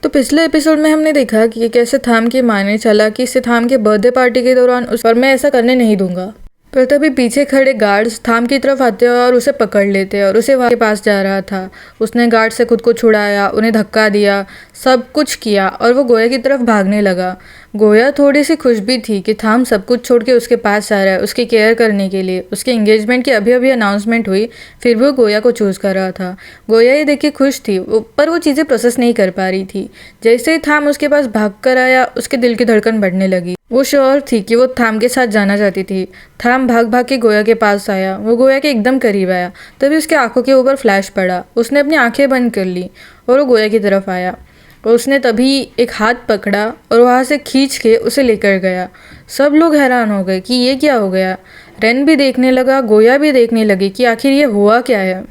तो पिछले एपिसोड में हमने देखा कि कैसे थाम की माँ ने चला कि इसे थाम के बर्थडे पार्टी के दौरान उस पर मैं ऐसा करने नहीं दूंगा। पर तभी पीछे खड़े गार्ड्स थाम की तरफ आते और उसे पकड़ लेते और उसे वहाँ के पास जा रहा था। उसने गार्ड से खुद को छुड़ाया, उन्हें धक्का दिया, सब कुछ किया और वो गोया की तरफ भागने लगा। गोया थोड़ी सी खुश भी थी कि थाम सब कुछ छोड़ के उसके पास आ रहा है उसकी केयर करने के लिए। उसके एंगेजमेंट की अभी अभी अनाउंसमेंट हुई, फिर भी वो गोया को चूज़ कर रहा था। गोया ये देख के खुश थी, पर वो चीज़ें प्रोसेस नहीं कर पा रही थी। जैसे ही थाम उसके पास भाग कर आया, उसके दिल की धड़कन बढ़ने लगी। वो श्योर थी कि वो थाम के साथ जाना चाहती थी। थाम भाग भाग के गोया के पास आया, वो गोया के एकदम करीब आया। तभी उसके आंखों के ऊपर फ्लैश पड़ा। उसने अपनी आंखें बंद कर ली और वो गोया की तरफ आया। उसने तभी एक हाथ पकड़ा और वहाँ से खींच के उसे लेकर गया। सब लोग हैरान हो गए कि ये क्या हो गया। रेन भी देखने लगा, गोया भी देखने लगी कि आखिर ये हुआ क्या है।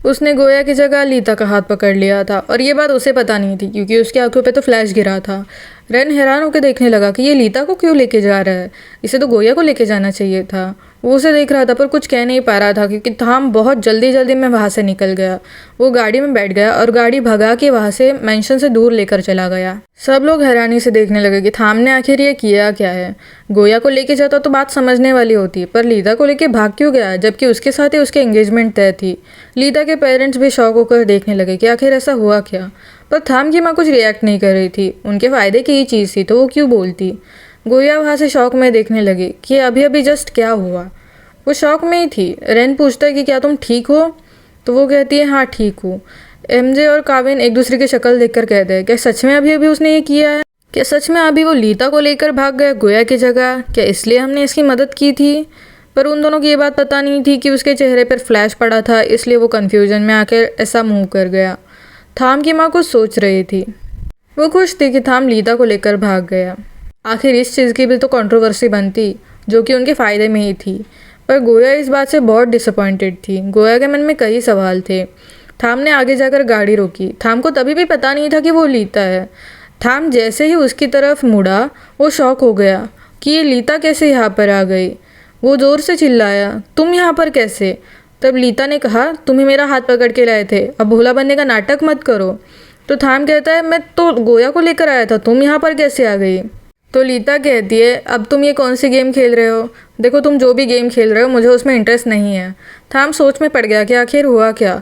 उसने गोया की जगह लीता का हाथ पकड़ लिया था और ये बात उसे पता नहीं थी क्योंकि उसकी आंखों पे तो फ्लैश गिरा था। रेन हैरान होकर देखने लगा कि ये लीता को क्यों लेके जा रहा है, इसे तो गोया को लेके जाना चाहिए था। वो उसे देख रहा था पर कुछ कह नहीं पा रहा था क्योंकि थाम बहुत जल्दी जल्दी में वहाँ से निकल गया। वो गाड़ी में बैठ गया और गाड़ी भगा के वहाँ से मेंशन से दूर लेकर चला गया। सब लोग हैरानी से देखने लगे कि थाम ने आखिर ये किया क्या है। गोया को लेके जाता तो बात समझने वाली होती, पर लीता को लेके भाग क्यों गया जबकि उसके साथ ही उसकी एंगेजमेंट तय थी। लीता के पेरेंट्स भी शॉक होकर देखने लगे कि आखिर ऐसा हुआ क्या। पर थाम की माँ कुछ रिएक्ट नहीं कर रही थी। उनके फ़ायदे की ही चीज़ थी तो वो क्यों बोलती। गोया वहाँ से शौक में देखने लगी कि अभी अभी जस्ट क्या हुआ। वो शौक में ही थी। रेन पूछता है कि क्या तुम ठीक हो, तो वो कहती है हाँ ठीक हूँ। एमजे और काविन एक दूसरे की शक्ल देखकर कहते हैं क्या सच में अभी अभी उसने ये किया है। क्या सच में अभी वो लीता को लेकर भाग गया गोया की जगह। क्या इसलिए हमने इसकी मदद की थी। पर उन दोनों की ये बात पता नहीं थी कि उसके चेहरे पर फ्लैश पड़ा था, इसलिए वो कन्फ्यूजन में आकर ऐसा मुँह कर गया। थाम की माँ कुछ सोच रही थी। वो खुश थी कि थाम लीता को लेकर भाग गया। आखिर इस चीज़ की भी तो कंट्रोवर्सी बनती जो कि उनके फ़ायदे में ही थी। पर गोया इस बात से बहुत डिसअपॉइंटेड थी। गोया के मन में कई सवाल थे। थाम ने आगे जाकर गाड़ी रोकी। थाम को तभी भी पता नहीं था कि वो लीता है। थाम जैसे ही उसकी तरफ मुड़ा, वो शॉक हो गया कि ये लीता कैसे यहाँ पर आ गई। वो ज़ोर से चिल्लाया, तुम यहाँ पर कैसे। तब लीता ने कहा, तुम्हें मेरा हाथ पकड़ के लाए थे, अब भोला बनने का नाटक मत करो। तो थाम कहता है, मैं तो गोया को लेकर आया था, तुम यहाँ पर कैसे आ गई। तो लीता कहती है, अब तुम ये कौन सी गेम खेल रहे हो। देखो तुम जो भी गेम खेल रहे हो मुझे उसमें इंटरेस्ट नहीं है। थाम सोच में पड़ गया कि आखिर हुआ क्या।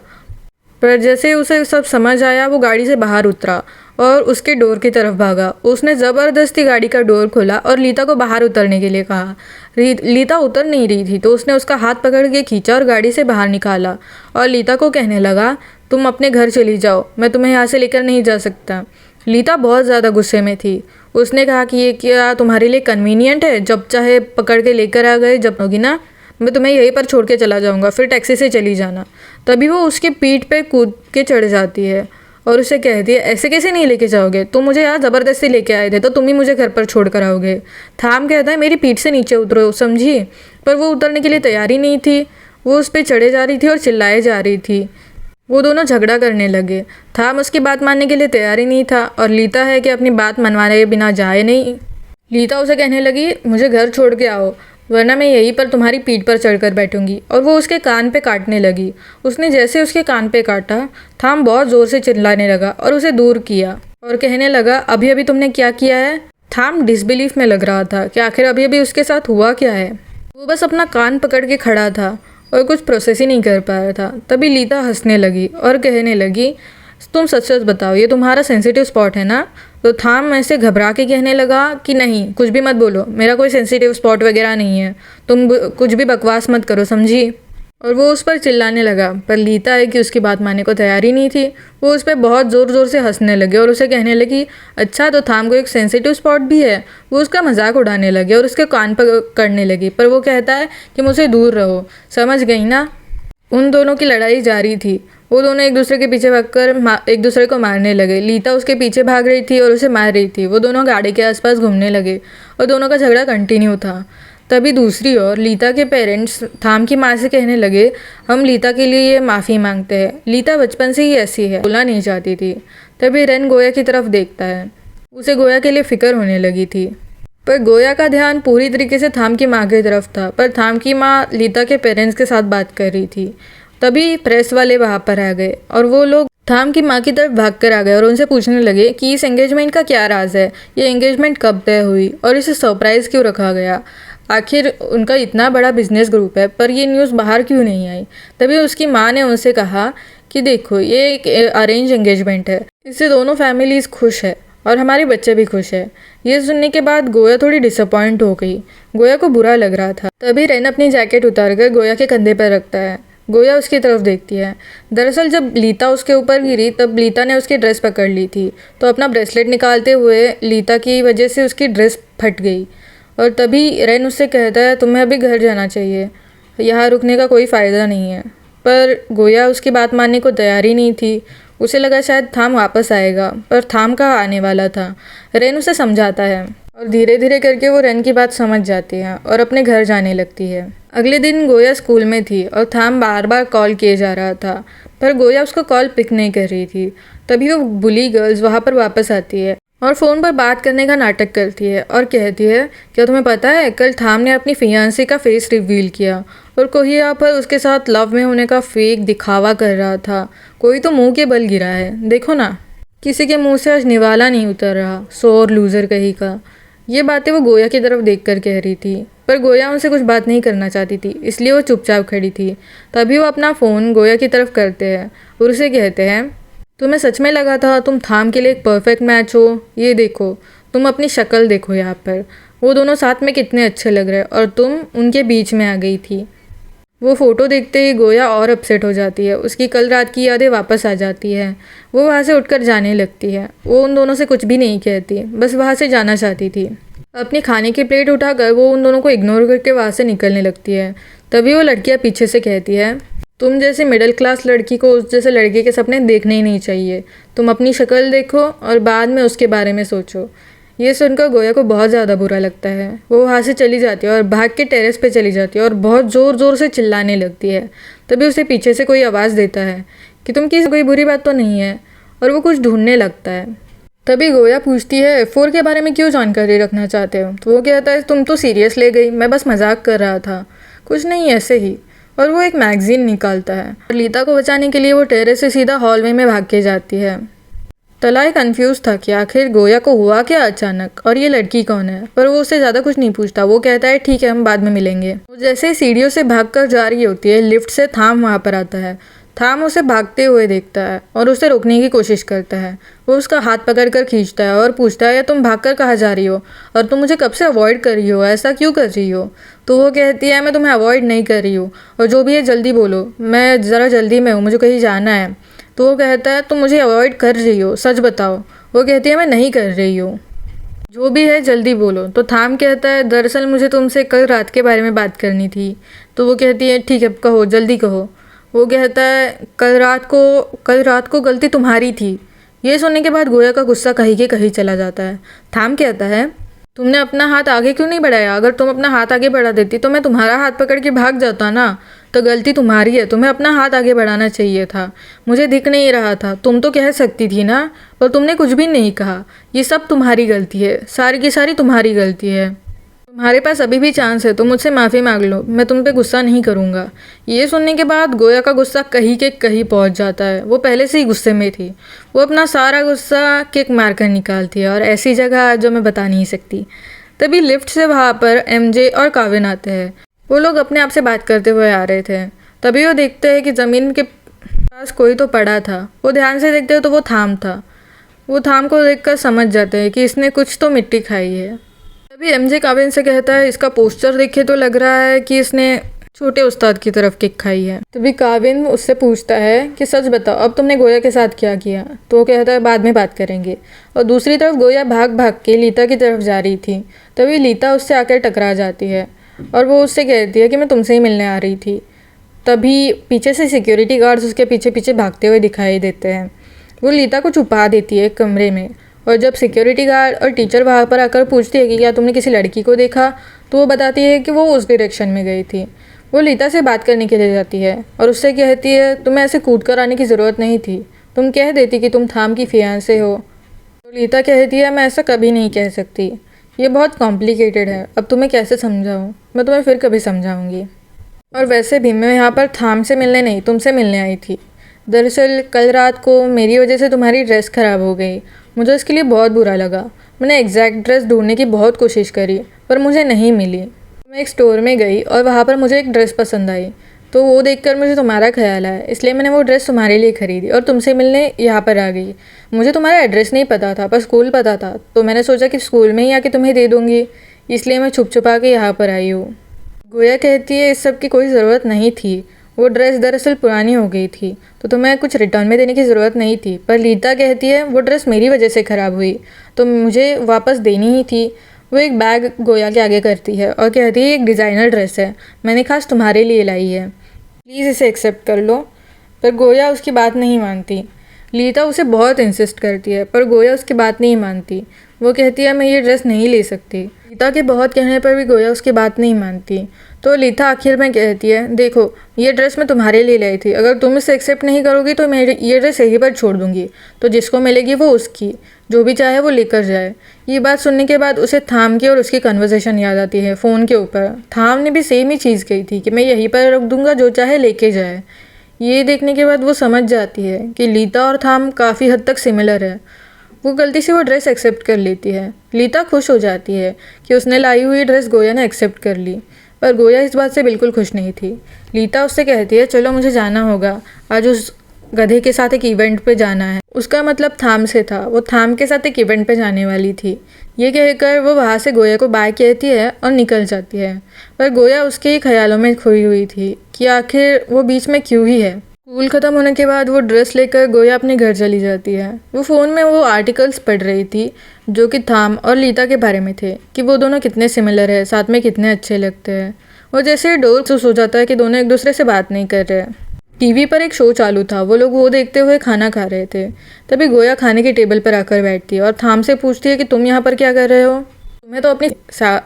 पर जैसे उसे सब समझ आया, वो गाड़ी से बाहर उतरा और उसके डोर की तरफ भागा। उसने ज़बरदस्ती गाड़ी का डोर खोला और लीता को बाहर उतरने के लिए कहा। लीता उतर नहीं रही थी तो उसने उसका हाथ पकड़ के खींचा और गाड़ी से बाहर निकाला और लीता को कहने लगा, तुम अपने घर चली जाओ, मैं तुम्हें यहाँ से लेकर नहीं जा सकता। लीता बहुत ज़्यादा गुस्से में थी। उसने कहा कि ये क्या तुम्हारे लिए कन्वीनियंट है, जब चाहे पकड़ के लेकर आ गए, जब होगी ना मैं तुम्हें यहीं पर छोड़ के चला जाऊँगा, फिर टैक्सी से चली जाना। तभी वो उसकी पीठ पे कूद के चढ़ जाती है और उसे कहती है, ऐसे कैसे नहीं लेके जाओगे, तुम मुझे यहाँ ज़बरदस्ती लेके आए थे तो तुम ही मुझे घर पर छोड़ कर आओगे। थाम कहता है, मेरी पीठ से नीचे उतरो, समझी। पर वो उतरने के लिए तैयार ही नहीं थी। वो उस पर चढ़े जा रही थी और चिल्लाए जा रही थी। वो दोनों झगड़ा करने लगे। थाम उसकी बात मानने के लिए तैयार ही नहीं था और लीता है कि अपनी बात मनवाने के बिना जाए नहीं। लीता उसे कहने लगी, मुझे घर छोड़ के आओ वरना मैं यहीं पर तुम्हारी पीठ पर चढ़कर बैठूंगी। और वो उसके कान पे काटने लगी। उसने जैसे उसके कान पे काटा, थाम बहुत ज़ोर से चिल्लाने लगा और उसे दूर किया और कहने लगा, अभी अभी तुमने क्या किया है। थाम डिसबिलीफ में लग रहा था कि आखिर अभी अभी उसके साथ हुआ क्या है। वो बस अपना कान पकड़ के खड़ा था और कुछ प्रोसेस ही नहीं कर पा रहा था। तभी लीता हंसने लगी और कहने लगी, तुम सच सच बताओ, ये तुम्हारा सेंसिटिव स्पॉट है ना। तो थाम ऐसे घबरा के कहने लगा कि नहीं, कुछ भी मत बोलो, मेरा कोई सेंसिटिव स्पॉट वगैरह नहीं है, तुम कुछ भी बकवास मत करो, समझी। और वो उस पर चिल्लाने लगा। पर लीता है कि उसकी बात मानने को तैयार ही नहीं थी। वो उस पर बहुत ज़ोर ज़ोर से हंसने लगे और उसे कहने लगी, अच्छा तो थाम को एक सेंसिटिव स्पॉट भी है। वो उसका मजाक उड़ाने लगे और उसके कान पर करने लगी। पर वो कहता है कि मुझसे दूर रहो, समझ गई ना। उन दोनों की लड़ाई जारी थी। वो दोनों एक दूसरे के पीछे भागकर एक दूसरे को मारने लगे। लीता उसके पीछे भाग रही थी और उसे मार रही थी। वो दोनों गाड़ी के आसपास घूमने लगे और दोनों का झगड़ा कंटिन्यू था। तभी दूसरी ओर लीता के पेरेंट्स थाम की माँ से कहने लगे, हम लीता के लिए ये माफ़ी मांगते हैं, लीता बचपन से ही ऐसी है, बोलना नहीं चाहती थी। तभी रेन गोया की तरफ देखता है। उसे गोया के लिए फ़िक्र होने लगी थी। पर गोया का ध्यान पूरी तरीके से थाम की माँ की तरफ था। पर थाम की माँ लीता के पेरेंट्स के साथ बात कर रही थी। तभी प्रेस वाले वहाँ पर आ गए और वो लोग थाम की माँ की तरफ भाग कर आ गए और उनसे पूछने लगे कि इस एंगेजमेंट का क्या राज है, ये एंगेजमेंट कब तय हुई और इसे सरप्राइज़ क्यों रखा गया। आखिर उनका इतना बड़ा बिजनेस ग्रुप है पर ये न्यूज़ बाहर क्यों नहीं आई। तभी उसकी माँ ने उनसे कहा कि देखो ये एक अरेंज एंगेजमेंट है, इससे दोनों फैमिलीज़ खुश है और हमारे बच्चे भी खुश है। ये सुनने के बाद गोया थोड़ी डिसअपॉइंट हो गई। गोया को बुरा लग रहा था। तभी रेन अपनी जैकेट उतार कर गोया के कंधे पर रखता है। गोया उसकी तरफ देखती है। दरअसल जब लीता उसके ऊपर गिरी तब लीता ने उसकी ड्रेस पकड़ ली थी, तो अपना ब्रेसलेट निकालते हुए लीता की वजह से उसकी ड्रेस फट गई। और तभी रेन उससे कहता है तुम्हें अभी घर जाना चाहिए, यहाँ रुकने का कोई फ़ायदा नहीं है। पर गोया उसकी बात मानने को तैयार ही नहीं थी। उसे लगा शायद थाम वापस आएगा, पर थाम कहाँ आने वाला था। रेन उसे समझाता है और धीरे धीरे करके वो रेन की बात समझ जाती है और अपने घर जाने लगती है। अगले दिन गोया स्कूल में थी और थाम बार बार कॉल किए जा रहा था, पर गोया उसको कॉल पिक नहीं कर रही थी। तभी वो बुली गर्ल्स वहाँ पर वापस आती है और फ़ोन पर बात करने का नाटक करती है और कहती है क्या तुम्हें पता है कल थाम ने अपनी फियांसी का फेस रिवील किया और कोई यहाँ पर उसके साथ लव में होने का फेक दिखावा कर रहा था। कोई तो मुंह के बल गिरा है, देखो ना किसी के मुंह से आज निवाला नहीं उतर रहा, सोर लूज़र कहीं का। ये बातें वो गोया की तरफ देख कर कह रही थी, पर गोया उनसे कुछ बात नहीं करना चाहती थी, इसलिए वो चुपचाप खड़ी थी। तभी वो अपना फ़ोन गोया की तरफ करते हैं और उसे कहते हैं तुम्हें सच में लगा था तुम थाम के लिए एक परफेक्ट मैच हो। ये देखो, तुम अपनी शक्ल देखो यहाँ पर, वो दोनों साथ में कितने अच्छे लग रहे और तुम उनके बीच में आ गई थी। वो फ़ोटो देखते ही गोया और अपसेट हो जाती है। उसकी कल रात की यादें वापस आ जाती हैं। वो वहाँ से उठकर जाने लगती है। वो उन दोनों से कुछ भी नहीं कहती, बस वहाँ से जाना चाहती थी। अपनी खाने की प्लेट उठाकर वो उन दोनों को इग्नोर करके वहाँ से निकलने लगती है। तभी वो लड़कियाँ पीछे से कहती है तुम जैसे मिडिल क्लास लड़की को उस जैसे लड़के के सपने देखने ही नहीं चाहिए। तुम अपनी शक्ल देखो और बाद में उसके बारे में सोचो। ये सुनकर गोया को बहुत ज़्यादा बुरा लगता है। वो वहाँ से चली जाती है और भाग के टेरेस पे चली जाती है और बहुत ज़ोर ज़ोर से चिल्लाने लगती है। तभी उसे पीछे से कोई आवाज़ देता है कि तुम किसी कोई बुरी बात तो नहीं है, और वो कुछ ढूंढने लगता है। तभी गोया पूछती है F4 के बारे में क्यों जानकारी रखना चाहते हो। तो वो कहता है तुम तो सीरियस ले गई, मैं बस मजाक कर रहा था, कुछ नहीं ऐसे ही। और वो एक मैगज़ीन निकालता है और लीता को बचाने के लिए वो टेरेस से सीधा हॉलवे में भाग के जाती है। तलाई कंफ्यूज था कि आखिर गोया को हुआ क्या अचानक और ये लड़की कौन है, पर वो उससे ज़्यादा कुछ नहीं पूछता। वो कहता है ठीक है हम बाद में मिलेंगे। वो जैसे सीढ़ियों से भागकर जा रही होती है, लिफ्ट से थाम वहाँ पर आता है। थाम उसे भागते हुए देखता है और उसे रोकने की कोशिश करता है। वो उसका हाथ पकड़कर खींचता है और पूछता है तुम भागकर कहाँ जा रही हो और तुम मुझे कब से अवॉइड कर रही हो, ऐसा क्यों कर रही हो। तो वो कहती है मैं तुम्हें अवॉइड नहीं कर रही हूँ, और जो भी है जल्दी बोलो, मैं ज़रा जल्दी में हूँ, मुझे कहीं जाना है। तो वो कहता है तुम मुझे अवॉइड कर रही हो, सच बताओ। वो कहती है मैं नहीं कर रही हूँ, जो भी है जल्दी बोलो। तो थाम कहता है दरअसल मुझे तुमसे कल रात के बारे में बात करनी थी। तो वो कहती है ठीक है कहो, जल्दी कहो। वो कहता है कल रात को गलती तुम्हारी थी। ये सुनने के बाद गोया का गुस्सा कहीं के कहीं चला जाता है। थाम कहता है तुमने अपना हाथ आगे क्यों नहीं बढ़ाया, अगर तुम अपना हाथ आगे बढ़ा देती तो मैं तुम्हारा हाथ पकड़ के भाग जाता ना। तो गलती तुम्हारी है, तुम्हें अपना हाथ आगे बढ़ाना चाहिए था, मुझे दिख नहीं रहा था। तुम तो कह सकती थी ना, पर तुमने कुछ भी नहीं कहा। ये सब तुम्हारी गलती है, सारी की सारी तुम्हारी गलती है। तुम्हारे पास अभी भी चांस है तो मुझसे माफ़ी मांग लो, मैं तुम पे गुस्सा नहीं करूँगा। ये सुनने के बाद गोया का गुस्सा कहीं के कहीं पहुँच जाता है। वो पहले से ही गुस्से में थी। वो अपना सारा गुस्सा किक मार कर निकालती है और ऐसी जगह जो मैं बता नहीं सकती। तभी लिफ्ट से वहाँ पर MJ और काविन आते हैं। वो लोग अपने आप से बात करते हुए आ रहे थे। तभी वो देखते हैं कि ज़मीन के पास कोई तो पड़ा था। वो ध्यान से देखते हो तो वो थाम था। वो थाम को देखकर समझ जाते हैं कि इसने कुछ तो मिट्टी खाई है। तभी MJ काविन से कहता है इसका पोस्टर देखे तो लग रहा है कि इसने छोटे उस्ताद की तरफ किक खाई है। तभी काविन उससे पूछता है कि सच बताओ अब तुमने गोया के साथ क्या किया। तो वो कहता है बाद में बात करेंगे। और दूसरी तरफ गोया भाग भाग के लीता की तरफ जा रही थी। तभी लीता उससे आकर टकरा जाती है और वो उससे कहती है कि मैं तुमसे ही मिलने आ रही थी। तभी पीछे से सिक्योरिटी गार्ड्स उसके पीछे पीछे भागते हुए दिखाई देते हैं। वो लीता को छुपा देती है एक कमरे में, और जब सिक्योरिटी गार्ड और टीचर वहाँ पर आकर पूछती है कि क्या तुमने किसी लड़की को देखा, तो वो बताती है कि वो उस डायरेक्शन में गई थी। वो लीता से बात करने के लिए जाती है और उससे कहती है तुम्हें ऐसे कूद कर आने की ज़रूरत नहीं थी, तुम कह देती कि तुम थाम की फियांसे हो। तो लीता कहती है मैं ऐसा कभी नहीं कह सकती, ये बहुत कॉम्प्लिकेटेड है, अब तुम्हें कैसे समझाऊँ, मैं तुम्हें फिर कभी समझाऊँगी। और वैसे भी मैं यहाँ पर थाम से मिलने नहीं तुमसे मिलने आई थी। दरअसल कल रात को मेरी वजह से तुम्हारी ड्रेस ख़राब हो गई। मुझे इसके लिए बहुत बुरा लगा। मैंने एग्जैक्ट ड्रेस ढूंढने की बहुत कोशिश करी पर मुझे नहीं मिली। मैं एक स्टोर में गई और वहाँ पर मुझे एक ड्रेस पसंद आई, तो वो देखकर मुझे तुम्हारा ख्याल आया, इसलिए मैंने वो ड्रेस तुम्हारे लिए ख़रीदी और तुमसे मिलने यहाँ पर आ गई। मुझे तुम्हारा एड्रेस नहीं पता था पर स्कूल पता था, तो मैंने सोचा कि स्कूल में ही आके तुम्हें दे दूँगी, इसलिए मैं छुप छुपा के यहाँ पर आई हूँ। गोया कहती है इस सब की कोई ज़रूरत नहीं थी। वो ड्रेस दरअसल पुरानी हो गई थी तो तुम्हें कुछ रिटर्न में देने की ज़रूरत नहीं थी। पर लीता कहती है वो ड्रेस मेरी वजह से ख़राब हुई तो मुझे वापस देनी ही थी। वो एक बैग गोया के आगे करती है और कहती है एक डिज़ाइनर ड्रेस है, मैंने खास तुम्हारे लिए लाई है, प्लीज़ इसे एक्सेप्ट कर लो। पर गोया उसकी बात नहीं मानती। लीता उसे बहुत इंसिस्ट करती है पर गोया उसकी बात नहीं मानती। वो कहती है मैं ये ड्रेस नहीं ले सकती। लीता के बहुत कहने पर भी गोया उसकी बात नहीं मानती। तो लीता आखिर में कहती है देखो ये ड्रेस मैं तुम्हारे लिए लाई थी, अगर तुम इसे एक्सेप्ट नहीं करोगी तो मैं ये ड्रेस यहीं पर छोड़ दूँगी, तो जिसको मिलेगी वो उसकी, जो भी चाहे वो लेकर जाए। ये बात सुनने के बाद उसे थाम की और उसकी कन्वर्सेशन याद आती है फ़ोन के ऊपर। थाम ने भी सेम ही चीज़ कही थी कि मैं यहीं पर रख दूँगा, जो चाहे लेके जाए। ये देखने के बाद वो समझ जाती है कि लीता और थाम काफ़ी हद तक सिमिलर है। वो गलती से वो ड्रेस एक्सेप्ट कर लेती है। लीता खुश हो जाती है कि उसने लाई हुई ड्रेस गोया ने एक्सेप्ट कर ली, पर गोया इस बात से बिल्कुल खुश नहीं थी। लीता उससे कहती है चलो मुझे जाना होगा, आज उस गधे के साथ एक इवेंट पे जाना है। उसका मतलब थाम से था, वो थाम के साथ एक इवेंट पे जाने वाली थी। ये कहकर वो वहाँ से गोया को बाय कहती है और निकल जाती है। पर गोया उसके ही ख्यालों में खोई हुई थी कि आखिर वो बीच में क्यों ही है। स्कूल ख़त्म होने के बाद वो ड्रेस लेकर गोया अपने घर चली जाती है। वो फ़ोन में वो आर्टिकल्स पढ़ रही थी जो कि थाम और लीता के बारे में थे कि वो दोनों कितने सिमिलर है, साथ में कितने अच्छे लगते हैं। वो जैसे डोर महसूस हो जाता है कि दोनों एक दूसरे से बात नहीं कर रहे। टीवी पर एक शो चालू था, वो लोग वो देखते हुए खाना खा रहे थे। तभी गोया खाने की टेबल पर आकर बैठती है और थाम से पूछती है कि तुम यहाँ पर क्या कर रहे हो? तुम्हें तो अपनी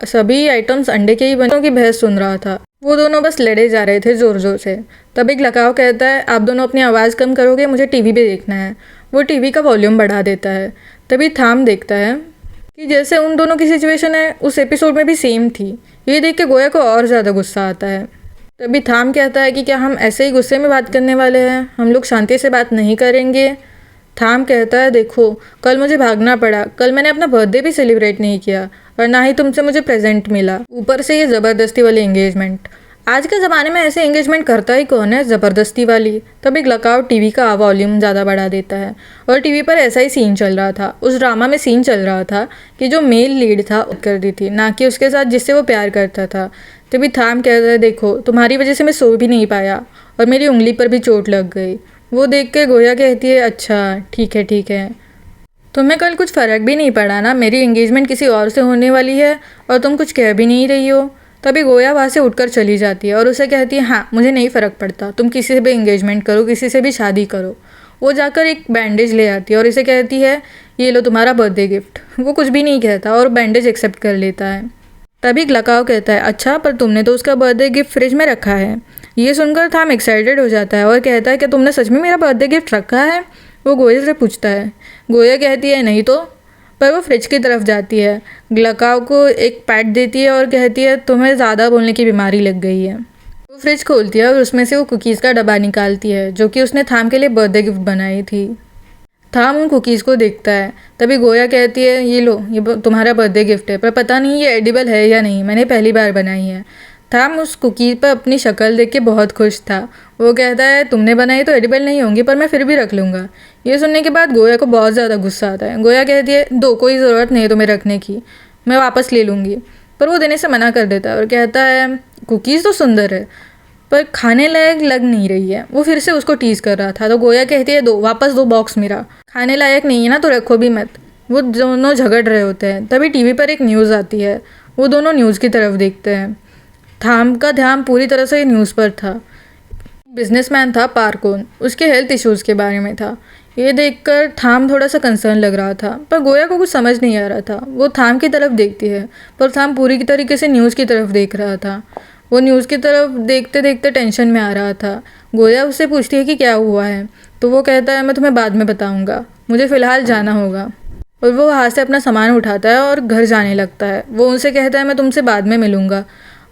सभी आइटम्स अंडे के ही बनों की बहस सुन रहा था। वो दोनों बस लड़े जा रहे थे ज़ोर ज़ोर से। तब एक लकाव कहता है आप दोनों अपनी आवाज़ कम करोगे, मुझे टीवी पे देखना है। वो टीवी का वॉल्यूम बढ़ा देता है। तभी थाम देखता है कि जैसे उन दोनों की सिचुएशन है उस एपिसोड में भी सेम थी। ये देख के गोया को और ज़्यादा गुस्सा आता है। तभी थाम कहता है कि क्या हम ऐसे ही गुस्से में बात करने वाले हैं, हम लोग शांति से बात नहीं करेंगे। थाम कहता है देखो कल मुझे भागना पड़ा, कल मैंने अपना बर्थडे भी सेलिब्रेट नहीं किया और ना ही तुमसे मुझे प्रेजेंट मिला, ऊपर से ये ज़बरदस्ती वाली एंगेजमेंट। आज के ज़माने में ऐसे एंगेजमेंट करता ही कौन है, ज़बरदस्ती वाली। तब एक लकाउट टीवी का वॉल्यूम ज़्यादा बढ़ा देता है और टीवी पर ऐसा ही सीन चल रहा था। उस ड्रामा में सीन चल रहा था कि जो मेल लीड था कर दी थी, ना कि उसके साथ जिससे वो प्यार करता था। तभी थाम कहता है देखो तुम्हारी वजह से मैं सो भी नहीं पाया और मेरी उंगली पर भी चोट लग गई। वो देख के गोया कहती है अच्छा ठीक है, तुम्हें कल कुछ फ़र्क भी नहीं पड़ा ना, मेरी एंगेजमेंट किसी और से होने वाली है और तुम कुछ कह भी नहीं रही हो। तभी गोया वहाँ से उठकर चली जाती है और उसे कहती है हाँ मुझे नहीं फ़र्क पड़ता, तुम किसी से भी एंगेजमेंट करो, किसी से भी शादी करो। वो जाकर एक बैंडेज ले आती है और इसे कहती है ये लो तुम्हारा बर्थडे गिफ्ट। वो कुछ भी नहीं कहता और बैंडेज एक्सेप्ट कर लेता है। तभी लकाव कहता है अच्छा पर तुमने तो उसका बर्थडे गिफ्ट फ्रिज में रखा है। ये सुनकर थाम एक्साइटेड हो जाता है और कहता है कि तुमने सच में मेरा बर्थडे गिफ्ट रखा है? वो गोया से पूछता है। गोया कहती है नहीं तो। पर वो फ्रिज की तरफ जाती है, लकाव को एक पैट देती है और कहती है तुम्हें ज़्यादा बोलने की बीमारी लग गई है। वो फ्रिज खोलती है और उसमें से वो कुकीज़ का डब्बा निकालती है जो कि उसने थाम के लिए बर्थडे गिफ्ट बनाई थी। थाम उन कुकीज़ को देखता है। तभी गोया कहती है ये लो ये तुम्हारा बर्थडे गिफ्ट है, पर पता नहीं ये एडिबल है या नहीं, मैंने पहली बार बनाई है। थाम उस कुकीज़ पर अपनी शक्ल देख के बहुत खुश था। वो कहता है तुमने बनाई तो एडिबल नहीं होंगी पर मैं फिर भी रख लूँगा। ये सुनने के बाद गोया को बहुत ज़्यादा गुस्सा आता है। गोया कहती है दो, कोई ज़रूरत नहीं है तुम्हें रखने की, मैं वापस ले लूँगी। पर वो देने से मना कर देता है और कहता है कुकीज़ तो सुंदर है पर खाने लायक लग नहीं रही है। वो फिर से उसको टीज़ कर रहा था तो गोया कहती है दो, वापस दो बॉक्स मेरा, खाने लायक नहीं है ना तो रखो भी मत। वो दोनों झगड़ रहे होते हैं। तभी टीवी पर एक न्यूज़ आती है। वो दोनों न्यूज़ की तरफ देखते हैं। थाम का ध्यान पूरी तरह से न्यूज़ पर था। बिजनेसमैन था पार्कोन, उसके हेल्थ इश्यूज़ के बारे में था। ये देखकर थाम थोड़ा सा कंसर्न लग रहा था पर गोया को कुछ समझ नहीं आ रहा था। वो थाम की तरफ देखती है पर थाम पूरी तरीके से न्यूज़ की तरफ देख रहा था। वो न्यूज़ की तरफ देखते देखते टेंशन में आ रहा था। गोया उससे पूछती है कि क्या हुआ है तो वो कहता है मैं तुम्हें बाद में बताऊँगा, मुझे फ़िलहाल जाना होगा। और वो वहाँ से अपना सामान उठाता है और घर जाने लगता है। वो उनसे कहता है मैं तुमसे बाद में मिलूँगा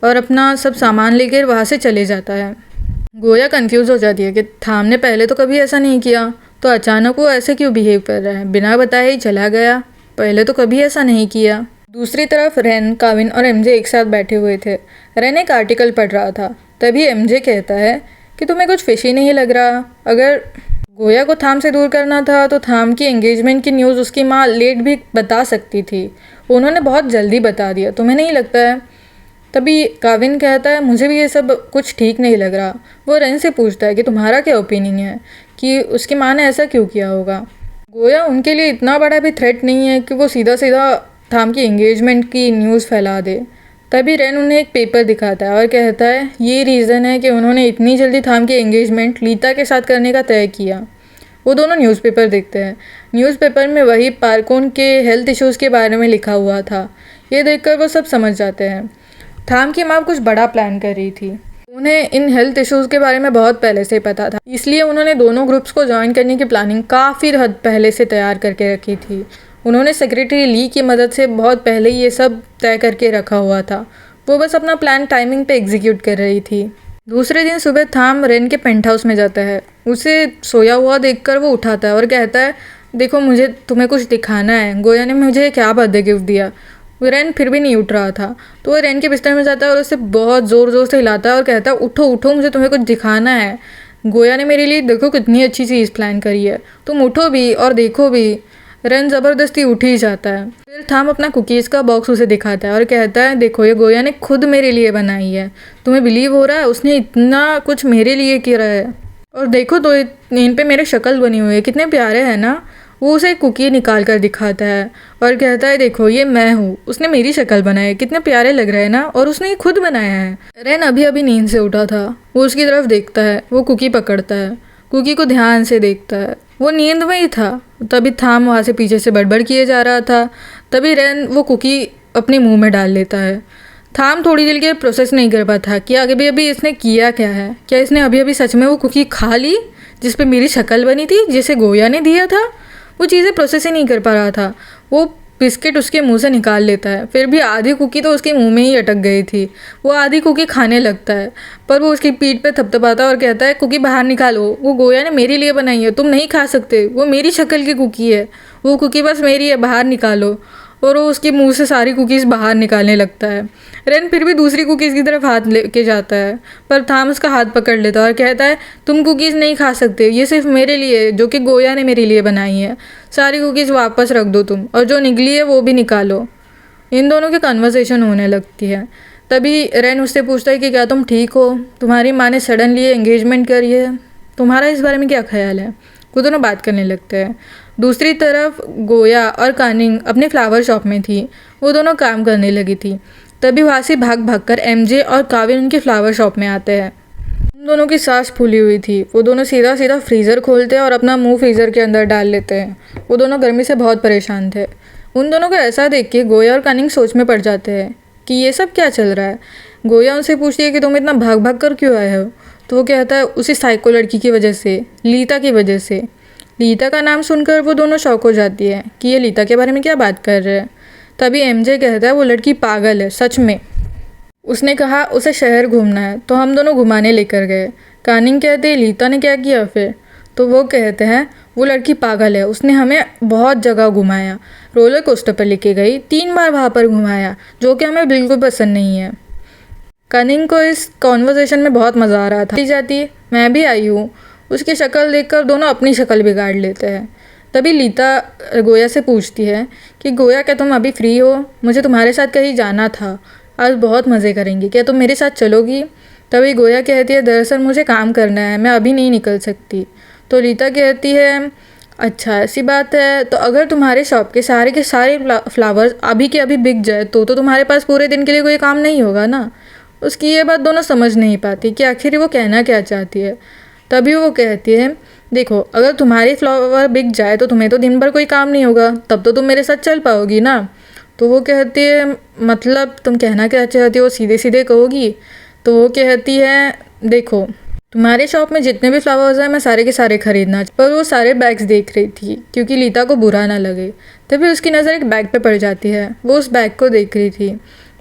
और अपना सब सामान लेकर वहाँ से चले जाता है। गोया कंफ्यूज हो जाती है कि थाम ने पहले तो कभी ऐसा नहीं किया, तो अचानक वो ऐसे क्यों बिहेव कर रहा है, बिना बताए ही चला गया, पहले तो कभी ऐसा नहीं किया। दूसरी तरफ रेन, काविन और एमजे एक साथ बैठे हुए थे। रेन एक आर्टिकल पढ़ रहा था, तभी एमजे कहता है कि तुम्हें कुछ फिशी नहीं लग रहा? अगर गोया को थाम से दूर करना था तो थाम की एंगेजमेंट की न्यूज़ उसकी माँ लेट भी बता सकती थी, उन्होंने बहुत जल्दी बता दिया, तुम्हें नहीं लगता है? तभी काविन कहता है मुझे भी ये सब कुछ ठीक नहीं लग रहा। वो रेन से पूछता है कि तुम्हारा क्या ओपिनियन है कि उसकी माँ ने ऐसा क्यों किया होगा। गोया उनके लिए इतना बड़ा भी थ्रेट नहीं है कि वो सीधा सीधा थाम की एंगेजमेंट की न्यूज़ फैला दे। तभी रेन उन्हें एक पेपर दिखाता है और कहता है ये रीज़न है कि उन्होंने इतनी जल्दी थाम की एंगेजमेंट लीता के साथ करने का तय किया। वो दोनों न्यूज़पेपर देखते हैं। न्यूज़पेपर में वही पार्कोन के हेल्थ इश्यूज़ के बारे में लिखा हुआ था। ये देखकर वो सब समझ जाते हैं। थाम की माँ कुछ बड़ा प्लान कर रही थी। उन्हें इन हेल्थ इश्यूज़ के बारे में बहुत पहले से पता था, इसलिए उन्होंने दोनों ग्रुप्स को ज्वाइन करने की प्लानिंग काफ़ी हद पहले से तैयार करके रखी थी। उन्होंने सेक्रेटरी ली की मदद से बहुत पहले ये सब तय करके रखा हुआ था। वो बस अपना प्लान टाइमिंग पे एग्जीक्यूट कर रही थी। दूसरे दिन सुबह थाम रेन के पेंट हाउस में जाता है। उसे सोया हुआ देखकर वो उठाता है और कहता है देखो मुझे तुम्हें कुछ दिखाना है, गोया ने मुझे क्या बर्थडे गिफ्ट दिया। रेन फिर भी नहीं उठ रहा था, तो वो रेन के बिस्तर में जाता है और उसे बहुत ज़ोर ज़ोर से हिलाता है और कहता है उठो उठो, मुझे तुम्हें कुछ दिखाना है। गोया ने मेरे लिए देखो कितनी अच्छी चीज़ प्लान करी है, तुम उठो भी और देखो भी। रेन ज़बरदस्ती उठ ही जाता है। फिर थाम अपना कुकीज़ का बॉक्स उसे दिखाता है और कहता है देखो ये गोया ने खुद मेरे लिए बनाई है, तुम्हें बिलीव हो रहा है? उसने इतना कुछ मेरे लिए किया है, और देखो तो इन पे मेरे शक्ल बनी हुई है, कितने प्यारे हैं ना। वो उसे एक कुकी निकाल कर दिखाता है और कहता है देखो ये मैं हूँ, उसने मेरी शक्ल बनाई है, कितने प्यारे लग रहे हैं ना, और उसने ये खुद बनाया है। रेन अभी अभी नींद से उठा था, वो उसकी तरफ देखता है, वो कुकी पकड़ता है, कुकी को ध्यान से देखता है। वो नींद में ही था। तभी थाम वहाँ से पीछे से बड़बड़ किए जा रहा था। तभी रेन वो कुकी अपने मुंह में डाल लेता है। थाम थोड़ी देर के प्रोसेस नहीं कर पाता कि आगे भी अभी इसने किया क्या है। क्या इसने अभी अभी सच में वो कुकी खा ली जिस पे मेरी शक्ल बनी थी, जिसे गोया ने दिया था? वो चीज़ें प्रोसेस ही नहीं कर पा रहा था। वो बिस्किट उसके मुंह से निकाल लेता है, फिर भी आधी कुकी तो उसके मुंह में ही अटक गई थी। वो आधी कुकी खाने लगता है, पर वो उसकी पीठ पे थपथपाता है और कहता है कुकी बाहर निकालो, वो गोया ने मेरे लिए बनाई है, तुम नहीं खा सकते, वो मेरी शक्ल की कुकी है, वो कुकी बस मेरी है, बाहर निकालो। और वो उसके मुंह से सारी कुकीज़ बाहर निकालने लगता है। रेन फिर भी दूसरी कुकीज़ की तरफ हाथ लेके जाता है, पर थाम उसका हाथ पकड़ लेता है और कहता है तुम कुकीज़ नहीं खा सकते, ये सिर्फ मेरे लिए, जो कि गोया ने मेरे लिए बनाई है। सारी कुकीज़ वापस रख दो तुम, और जो निकली है वो भी निकालो। इन दोनों की कन्वर्सेशन होने लगती है। तभी रेन उससे पूछता है कि क्या तुम ठीक हो? तुम्हारी माँ ने सडनली एंगेजमेंट करी है, तुम्हारा इस बारे में क्या ख्याल है? वो दोनों बात करने लगते हैं। दूसरी तरफ गोया और कानिंग अपने फ्लावर शॉप में थी। वो दोनों काम करने लगी थी। तभी वहाँ से भाग भाग कर एमजे और काविन उनकी फ्लावर शॉप में आते हैं। उन दोनों की सांस फूली हुई थी। वो दोनों सीधा सीधा फ्रीज़र खोलते हैं और अपना मुंह फ्रीज़र के अंदर डाल लेते हैं। वो दोनों गर्मी से बहुत परेशान थे। उन दोनों को ऐसा देख के गोया और कानिंग सोच में पड़ जाते हैं कि ये सब क्या चल रहा है। गोया उनसे पूछती है कि तुम इतना भाग भाग कर क्यों आए हो? तो वो कहता है उसी साइको लड़की की वजह से, लीता की वजह से। लीता का नाम सुनकर वो दोनों शॉक हो जाती है कि ये लीता के बारे में क्या बात कर रहे हैं। तभी एमजे कहता है वो लड़की पागल है, सच में। उसने कहा उसे शहर घूमना है, तो हम दोनों घुमाने लेकर गए। कानिंग कहते हैं लीता ने क्या किया फिर? तो वो कहते हैं वो लड़की पागल है, उसने हमें बहुत जगह घुमाया, रोलर कोस्टर पर लेके गई, 3 बार वहाँ पर घुमाया, जो कि हमें बिल्कुल पसंद नहीं है। कानिंग को इस कॉन्वर्सेशन में बहुत मज़ा आ रहा था। जाती मैं भी आई हूँ। उसकी शक्ल देखकर दोनों अपनी शक्ल बिगाड़ लेते हैं। तभी लीता गोया से पूछती है कि गोया क्या तुम अभी फ्री हो? मुझे तुम्हारे साथ कहीं जाना था, आज बहुत मज़े करेंगे, क्या तुम मेरे साथ चलोगी? तभी गोया कहती है दरअसल मुझे काम करना है, मैं अभी नहीं निकल सकती। तो लीता कहती है अच्छा ऐसी बात है, तो अगर तुम्हारे शॉप के सारे फ्लावर्स अभी के अभी बिक जाए तो तुम्हारे पास पूरे दिन के लिए कोई काम नहीं होगा ना। उसकी ये बात दोनों समझ नहीं पाती कि आखिर वो कहना क्या चाहती है। तभी वो कहती है देखो अगर तुम्हारी फ्लावर बिक जाए तो तुम्हें तो दिन भर कोई काम नहीं होगा, तब तो तुम मेरे साथ चल पाओगी ना। तो वो कहती है मतलब तुम कहना क्या चाहती हो, सीधे सीधे कहोगी? तो वो कहती है देखो तुम्हारे शॉप में जितने भी फ्लावर्स हैं मैं सारे के सारे खरीदना। पर वो सारे बैग्स देख रही थी क्योंकि लीता को बुरा ना लगे। तभी उसकी नज़र एक बैग पे पड़ जाती है। वो उस बैग को देख रही थी।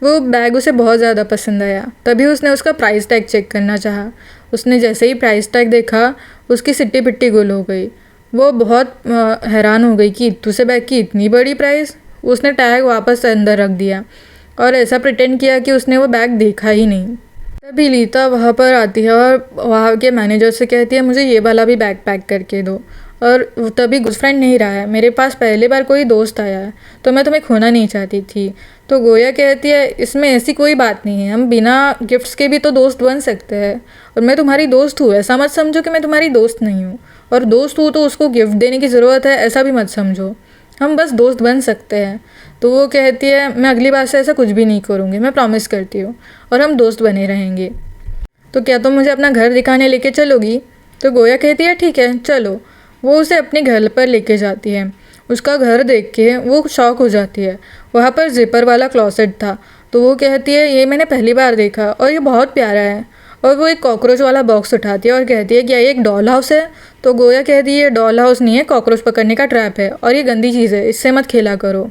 वो बैग उसे बहुत ज़्यादा पसंद आया। तभी उसने उसका प्राइस टैग चेक करना चाहा। उसने जैसे ही प्राइस टैग देखा उसकी सिट्टी पिट्टी गुल हो गई। वो बहुत हैरान हो गई कि इत्तू से बैग की इतनी बड़ी प्राइस। उसने टैग वापस अंदर रख दिया और ऐसा प्रिटेंड किया कि उसने वो बैग देखा ही नहीं। तभी लीता वहाँ पर आती है और वहाँ के मैनेजर से कहती है मुझे ये वाला भी बैग पैक करके दो। और तभी गुड फ्रेंड नहीं रहा है, मेरे पास पहली बार कोई दोस्त आया है तो मैं तुम्हें खोना नहीं चाहती थी। तो गोया कहती है इसमें ऐसी कोई बात नहीं है, हम बिना गिफ्ट्स के भी तो दोस्त बन सकते हैं और मैं तुम्हारी दोस्त हूँ, ऐसा मत समझो कि मैं तुम्हारी दोस्त नहीं हूँ। और दोस्त हूँ तो उसको गिफ्ट देने की ज़रूरत है ऐसा भी मत समझो, हम बस दोस्त बन सकते हैं। तो वो कहती है मैं अगली बार से ऐसा कुछ भी नहीं करूँगी, मैं प्रॉमिस करती हूँ, और हम दोस्त बने रहेंगे। तो क्या तुम मुझे अपना घर दिखाने लेके चलोगी? तो गोया कहती है ठीक है चलो। वो उसे अपने घर पर लेके जाती है। उसका घर देख के वो शॉक हो जाती है। वहाँ पर जिपर वाला क्लॉसेट था। तो वो कहती है ये मैंने पहली बार देखा और ये बहुत प्यारा है। और वो एक कॉकरोच वाला बॉक्स उठाती है और कहती है क्या ये एक डॉल हाउस है? तो गोया कहती है ये डॉल हाउस नहीं है, कॉकरोच पकड़ने का ट्रैप है और ये गंदी चीज़ है, इससे मत खेला करो।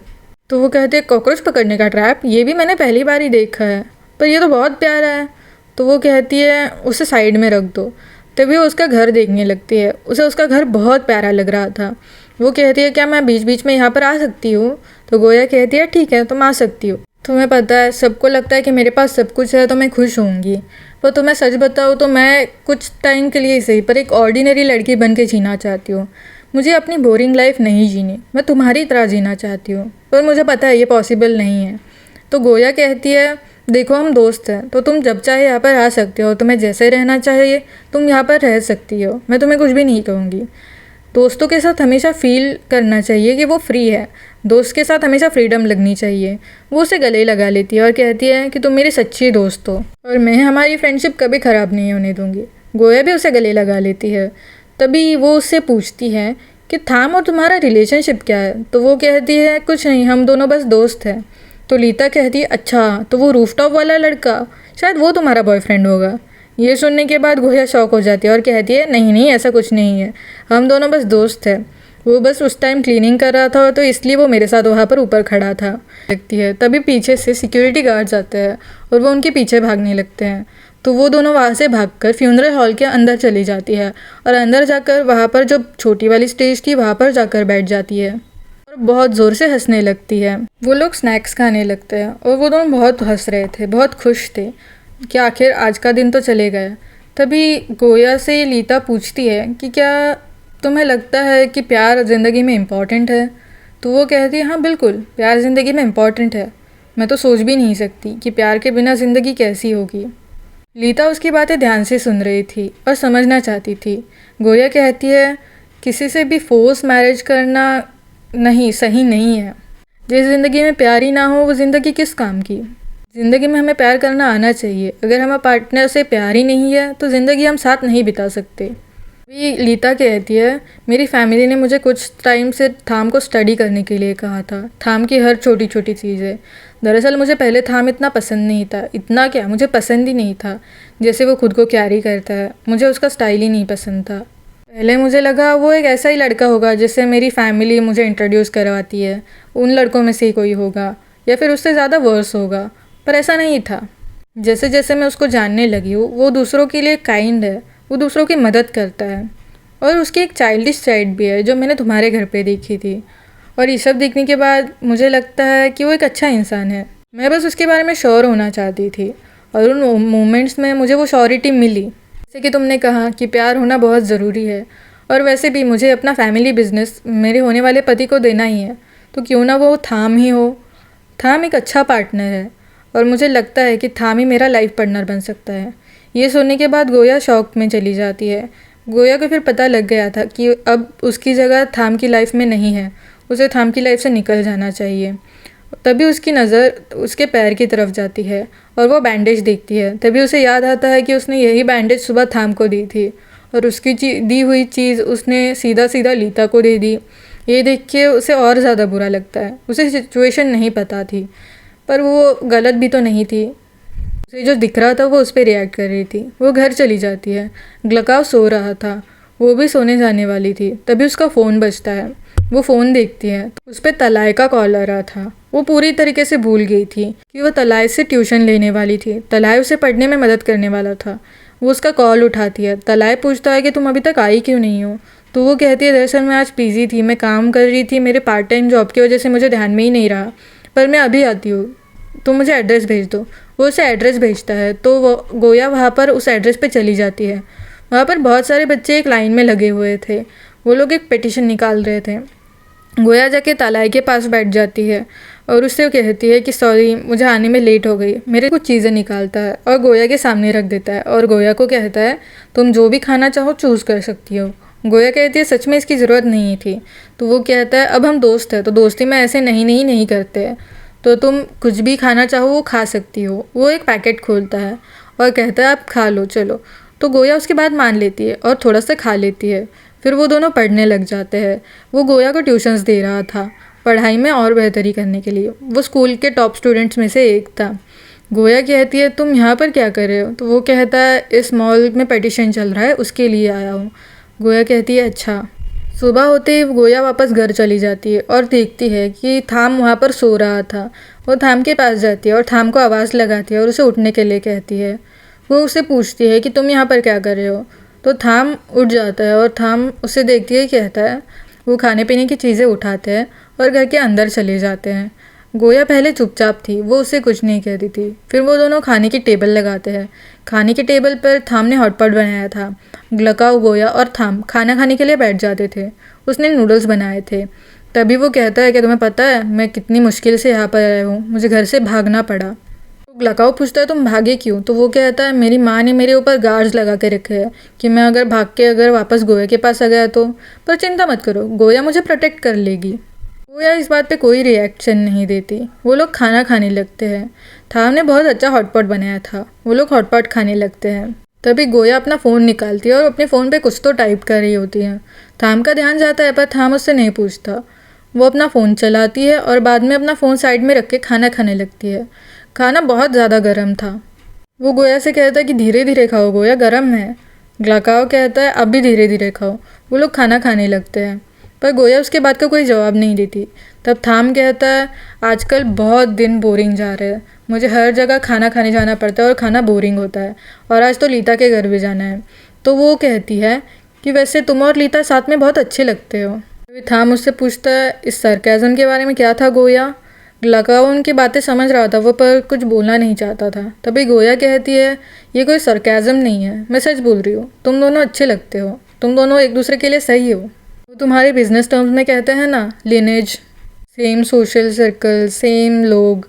तो वो कहते हैं कॉकरोच पकड़ने का ट्रैप, ये भी मैंने पहली बार ही देखा है, पर ये तो बहुत प्यारा है। तो वो कहती है उसे साइड में रख दो। तभी वो उसका घर देखने लगती है। उसे उसका घर बहुत प्यारा लग रहा था। वो कहती है क्या मैं बीच बीच में यहाँ पर आ सकती हूँ? तो गोया कहती है ठीक है तुम आ सकती हो। तुम्हें पता है सबको लगता है कि मेरे पास सब कुछ है तो मैं खुश होंगी, पर तुम्हें सच बताऊँ तो मैं कुछ टाइम के लिए ही सही पर एक ऑर्डिनरी लड़की बन के जीना चाहती हूँ। मुझे अपनी बोरिंग लाइफ नहीं जीनी, मैं तुम्हारी तरह जीना चाहती हूँ, पर मुझे पता है ये पॉसिबल नहीं है। तो गोया कहती है देखो हम दोस्त हैं तो तुम जब चाहे यहाँ पर आ सकते हो, तुम्हें जैसे रहना चाहिए तुम यहाँ पर रह सकती हो, मैं तुम्हें कुछ भी नहीं कहूँगी। दोस्तों के साथ हमेशा फील करना चाहिए कि वो फ्री है, दोस्त के साथ हमेशा फ्रीडम लगनी चाहिए। वो उसे गले लगा लेती है और कहती है कि तुम मेरी सच्ची दोस्त हो और मैं हमारी फ्रेंडशिप कभी ख़राब नहीं होने दूँगी। गोया भी उसे गले लगा लेती है। तभी वो उससे पूछती है कि थाम और तुम्हारा रिलेशनशिप क्या है? तो वो कहती है कुछ नहीं, हम दोनों बस दोस्त हैं। तो लीता कहती है अच्छा तो वो रूफटॉप वाला लड़का, शायद वो तुम्हारा बॉयफ्रेंड होगा। ये सुनने के बाद गोया शॉक हो जाती है और कहती है नहीं नहीं ऐसा कुछ नहीं है, हम दोनों बस दोस्त हैं। वो बस उस टाइम क्लीनिंग कर रहा था तो इसलिए वो मेरे साथ वहाँ पर ऊपर खड़ा था। लगती है तभी पीछे से सिक्योरिटी गार्ड्स आते हैं और वो उनके पीछे भागने लगते हैं। तो वो दोनों वहाँ से भागकर फ्यूनरल हॉल के अंदर चली जाती है और अंदर जाकर वहाँ पर जो छोटी वाली स्टेज थी वहाँ पर जाकर बैठ जाती है और बहुत ज़ोर से हंसने लगती है। वो लोग स्नैक्स खाने लगते हैं और वो दोनों बहुत हंस रहे थे, बहुत खुश थे कि आखिर आज का दिन तो चले गया। तभी गोया से लीता पूछती है कि क्या तुम्हें लगता है कि प्यार ज़िंदगी में इम्पॉर्टेंट है? तो वो कहती है हाँ बिल्कुल, प्यार ज़िंदगी में इम्पॉर्टेंट है, मैं तो सोच भी नहीं सकती कि प्यार के बिना ज़िंदगी कैसी होगी। लीता उसकी बातें ध्यान से सुन रही थी और समझना चाहती थी। गोया कहती है किसी से भी फोर्स मैरिज करना नहीं सही नहीं है। जिस ज़िंदगी में प्यार ही ना हो वो ज़िंदगी किस काम की? ज़िंदगी में हमें प्यार करना आना चाहिए। अगर हमारे पार्टनर से प्यार ही नहीं है तो ज़िंदगी हम साथ नहीं बिता सकते। भी लीता कहती है मेरी फैमिली ने मुझे कुछ टाइम से थाम को स्टडी करने के लिए कहा था, थाम की हर छोटी छोटी चीज़ें। दरअसल मुझे पहले थाम इतना पसंद नहीं था, इतना क्या मुझे पसंद ही नहीं था जैसे वो खुद को कैरी करता है। मुझे उसका स्टाइल ही नहीं पसंद था। पहले मुझे लगा वो एक ऐसा ही लड़का होगा जिससे मेरी फैमिली मुझे इंट्रोड्यूस करवाती है, उन लड़कों में से ही कोई होगा या फिर उससे ज़्यादा वर्स होगा, पर ऐसा नहीं था। जैसे जैसे मैं उसको जानने लगी हूँ वो दूसरों के लिए काइंड है, वो दूसरों की मदद करता है और उसकी एक चाइल्डिश साइड भी है जो मैंने तुम्हारे घर पे देखी थी। और ये सब देखने के बाद मुझे लगता है कि वो एक अच्छा इंसान है। मैं बस उसके बारे में श्योर होना चाहती थी और उन मोमेंट्स में मुझे वो श्योरिटी मिली। जैसे कि तुमने कहा कि प्यार होना बहुत ज़रूरी है और वैसे भी मुझे अपना फैमिली बिजनेस मेरे होने वाले पति को देना ही है, तो क्यों ना वो थाम ही हो। थाम एक अच्छा पार्टनर है और मुझे लगता है कि थाम ही मेरा लाइफ पार्टनर बन सकता है। ये सुनने के बाद गोया शौक में चली जाती है। गोया को फिर पता लग गया था कि अब उसकी जगह थाम की लाइफ में नहीं है, उसे थाम की लाइफ से निकल जाना चाहिए। तभी उसकी नज़र उसके पैर की तरफ जाती है और वो बैंडेज देखती है। तभी उसे याद आता है कि उसने यही बैंडेज सुबह थाम को दी थी और उसकी दी हुई चीज़ उसने सीधा सीधा लीता को दे दी। ये देख के उसे और ज़्यादा बुरा लगता है। उसे सिचुएशन नहीं पता थी पर वो गलत भी तो नहीं थी। उसे जो दिख रहा था वो उस पर रिएक्ट कर रही थी। वो घर चली जाती है। ग्लकाव सो रहा था, वो भी सोने जाने वाली थी। तभी उसका फ़ोन बजता है। वो फ़ोन देखती है तो उस पर तलाय का कॉल आ रहा था। वो पूरी तरीके से भूल गई थी कि वो तलाय से ट्यूशन लेने वाली थी। तलाय उसे पढ़ने में मदद करने वाला था वो उसका कॉल उठाती है। तलाई पूछता है कि तुम अभी तक आई क्यों नहीं हो? तो वो कहती है दरअसल मैं आज बिज़ी थी, मैं काम कर रही थी, मेरे पार्ट टाइम जॉब की वजह से मुझे ध्यान में ही नहीं रहा, पर मैं अभी आती हूँ, तुम मुझे एड्रेस भेज दो। वो उसे एड्रेस भेजता है तो वो गोया वहाँ पर उस एड्रेस पे चली जाती है। वहाँ पर बहुत सारे बच्चे एक लाइन में लगे हुए थे, वो लोग एक पिटिशन निकाल रहे थे। गोया जाके तालाई के पास बैठ जाती है और उससे कहती है कि सॉरी मुझे आने में लेट हो गई। मेरे कुछ चीज़ें निकालता है और गोया के सामने रख देता है और गोया को कहता है तुम जो भी खाना चाहो चूज़ कर सकती हो। गोया कहती है सच में इसकी ज़रूरत नहीं थी। तो वो कहता है अब हम दोस्त हैं तो दोस्ती में ऐसे नहीं करते हैं, तो तुम कुछ भी खाना चाहो वो खा सकती हो। वो एक पैकेट खोलता है और कहता है आप खा लो चलो। तो गोया उसकी बात मान लेती है और थोड़ा सा खा लेती है। फिर वो दोनों पढ़ने लग जाते हैं। वो गोया को ट्यूशन्स दे रहा था पढ़ाई में और बेहतरी करने के लिए। वो स्कूल के टॉप स्टूडेंट्स में से एक था। गोया कहती है तुम यहाँ पर क्या कर रहे हो? तो वो कहता है इस मॉल में पिटीशन चल रहा है उसके लिए आया हूँ। गोया कहती है अच्छा। सुबह होते ही गोया वापस घर चली जाती है और देखती है कि थाम वहाँ पर सो रहा था। वो थाम के पास जाती है और थाम को आवाज़ लगाती है और उसे उठने के लिए कहती है। वो उससे पूछती है कि तुम यहाँ पर क्या कर रहे हो? तो थाम उठ जाता है और थाम उसे देखती है कहता है। वो खाने पीने की चीज़ें उठाते हैं और घर के अंदर चले जाते हैं। गोया पहले चुपचाप थी, वो उससे कुछ नहीं कहती थी। फिर वो दोनों खाने की टेबल लगाते हैं। खाने की टेबल पर थाम ने हॉटपॉट बनाया था। ग्लकाओ, गोया और थाम खाना खाने के लिए बैठ जाते थे। उसने नूडल्स बनाए थे। तभी वो कहता है कि तुम्हें पता है मैं कितनी मुश्किल से यहाँ पर आया हूँ, मुझे घर से भागना पड़ा। तो ग्लकाओ पूछता है तुम भागे क्यों? तो वो कहता है मेरी माँ ने मेरे ऊपर गार्ड्स लगा के रखे हैं कि मैं अगर भाग के अगर वापस गोया के पास आ गया तो, पर चिंता मत करो गोया मुझे प्रोटेक्ट कर लेगी। गोया इस बात पे कोई रिएक्शन नहीं देती। वो लोग खाना खाने लगते हैं। थाम ने बहुत अच्छा हॉटपॉट बनाया था। वो लोग हॉटपॉट खाने लगते हैं। तभी गोया अपना फ़ोन निकालती है और अपने फ़ोन पे कुछ तो टाइप कर रही होती है। थाम का ध्यान जाता है पर थाम उससे नहीं पूछता। वो अपना फ़ोन चलाती है और बाद में अपना फ़ोन साइड में रख के खाना खाने लगती है। खाना बहुत ज़्यादा गर्म था। वो गोया से कहता है कि धीरे धीरे खाओ गोया, गर्म है। ग्लकाओ कहता है अब भी धीरे धीरे खाओ। वो लोग खाना खाने लगते हैं पर गोया उसके बात का कोई जवाब नहीं देती। तब थाम कहता है आजकल बहुत दिन बोरिंग जा रहे हैं, मुझे हर जगह खाना खाने जाना पड़ता है और खाना बोरिंग होता है, और आज तो लीता के घर भी जाना है। तो वो कहती है कि वैसे तुम और लीता साथ में बहुत अच्छे लगते हो। थाम उससे पूछता है इस सरकाज़म के बारे में क्या था गोया? ग्लकाओ उनकी बातें समझ रहा था वो, पर कुछ बोलना नहीं चाहता था। तभी गोया कहती है ये कोई सरकाज़म नहीं है, मैं सच बोल रही हूँ, तुम दोनों अच्छे लगते हो, तुम दोनों एक दूसरे के लिए सही हो। वो तुम्हारे बिजनेस टर्म्स में कहते हैं ना, lineage, same social circle, same लोग,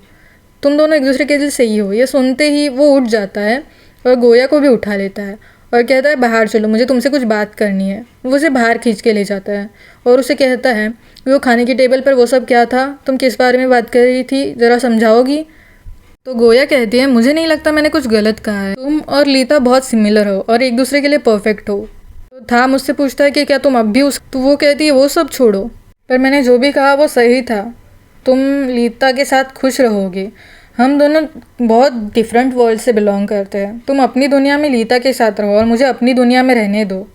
तुम दोनों एक दूसरे के लिए सही हो। ये सुनते ही वो उठ जाता है और गोया को भी उठा लेता है और कहता है बाहर चलो, मुझे तुमसे कुछ बात करनी है। वो उसे बाहर खींच के ले जाता है और उसे कहता है वो खाने की टेबल पर वो सब क्या था, तुम किस बारे में बात कर रही थी, ज़रा समझाओगी? तो गोया कहती है मुझे नहीं लगता मैंने कुछ गलत कहा है, तुम और लीता बहुत सिमिलर हो और एक दूसरे के लिए परफेक्ट हो। तो था मुझसे पूछता है कि क्या तुम अब भी उस, तो वो कहती है वो सब छोड़ो, पर मैंने जो भी कहा वो सही था, तुम लीता के साथ खुश रहोगे। हम दोनों बहुत डिफरेंट वर्ल्ड से बिलोंग करते हैं, तुम अपनी दुनिया में लीता के साथ रहो और मुझे अपनी दुनिया में रहने दो,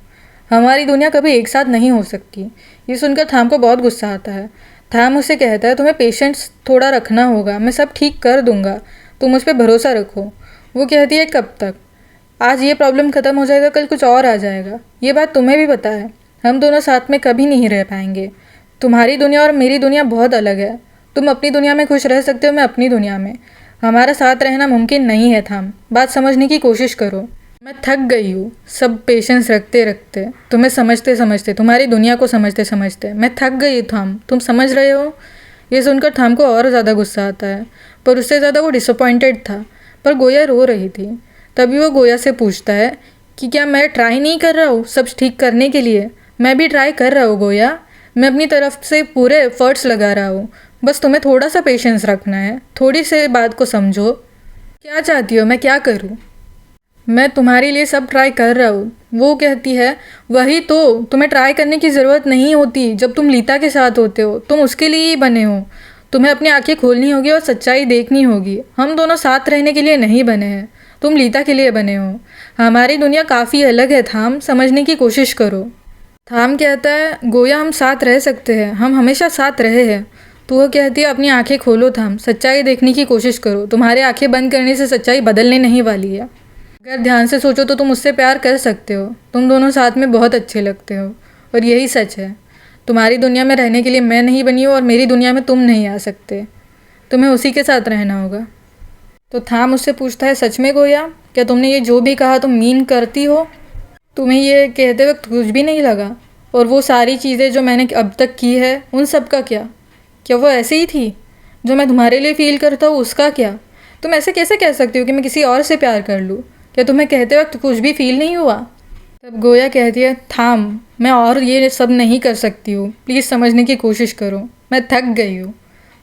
हमारी दुनिया कभी एक साथ नहीं हो सकती। ये सुनकर थाम को बहुत गुस्सा आता है। थाम उसे कहता है तुम्हें पेशेंस थोड़ा रखना होगा, मैं सब ठीक कर दूंगा, तुम मुझ पर भरोसा रखो। वो कहती है कब तक, आज ये प्रॉब्लम ख़त्म हो जाएगा, कल कुछ और आ जाएगा, ये बात तुम्हें भी पता है, हम दोनों साथ में कभी नहीं रह पाएंगे, तुम्हारी दुनिया और मेरी दुनिया बहुत अलग है, तुम अपनी दुनिया में खुश रह सकते हो, मैं अपनी दुनिया में, हमारा साथ रहना मुमकिन नहीं है। थाम, बात समझने की कोशिश करो, मैं थक गई हूँ सब पेशेंस रखते रखते, तुम्हें समझते समझते, तुम्हारी दुनिया को समझते समझते मैं थक गई। थाम, तुम समझ रहे हो? ये सुनकर थाम को और ज़्यादा गुस्सा आता है, पर उससे ज़्यादा वो डिसअपॉइंटेड था। पर गोया रो रही थी। तभी वो गोया से पूछता है कि क्या मैं ट्राई नहीं कर रहा हूँ सब ठीक करने के लिए? मैं भी ट्राई कर रहा हूँ गोया, मैं अपनी तरफ से पूरे एफर्ट्स लगा रहा हूँ, बस तुम्हें थोड़ा सा पेशेंस रखना है, थोड़ी से बात को समझो। क्या चाहती हो मैं क्या करूँ? मैं तुम्हारे लिए सब ट्राई कर रहा हूँ। वो कहती है वही तो, तुम्हें ट्राई करने की ज़रूरत नहीं होती, जब तुम लीता के साथ होते हो तुम उसके लिए ही बने हो, तुम्हें अपनी आंखें खोलनी होगी और सच्चाई देखनी होगी। हम दोनों साथ रहने के लिए नहीं बने हैं, तुम लीता के लिए बने हो, हमारी दुनिया काफ़ी अलग है। थाम, समझने की कोशिश करो। थाम कहता है गोया हम साथ रह सकते हैं, हम हमेशा साथ रहे हैं। तो वो कहती है अपनी आंखें खोलो थाम, सच्चाई देखने की कोशिश करो, तुम्हारे आंखें बंद करने से सच्चाई बदलने नहीं वाली है। अगर ध्यान से सोचो तो तुम उससे प्यार कर सकते हो। तुम दोनों साथ में बहुत अच्छे लगते हो और यही सच है। तुम्हारी दुनिया में रहने के लिए मैं नहीं बनी हूँ और मेरी दुनिया में तुम नहीं आ सकते। तुम्हें उसी के साथ रहना होगा। तो थाम उससे पूछता है, सच में गोया? क्या तुमने ये जो भी कहा तुम मीन करती हो? तुम्हें ये कहते वक्त कुछ भी नहीं लगा? और वो सारी चीज़ें जो मैंने अब तक की है उन सब का क्या? क्या वो ऐसे ही थी? जो मैं तुम्हारे लिए फ़ील करता हूँ उसका क्या? तुम ऐसे कैसे कह सकती हो कि मैं किसी और से प्यार कर लूँ? क्या तुम्हें कहते वक्त कुछ भी फील नहीं हुआ? तब गोया कहती है, थाम, मैं और ये सब नहीं कर सकती हूँ। प्लीज़ समझने की कोशिश करो। मैं थक गई हूँ।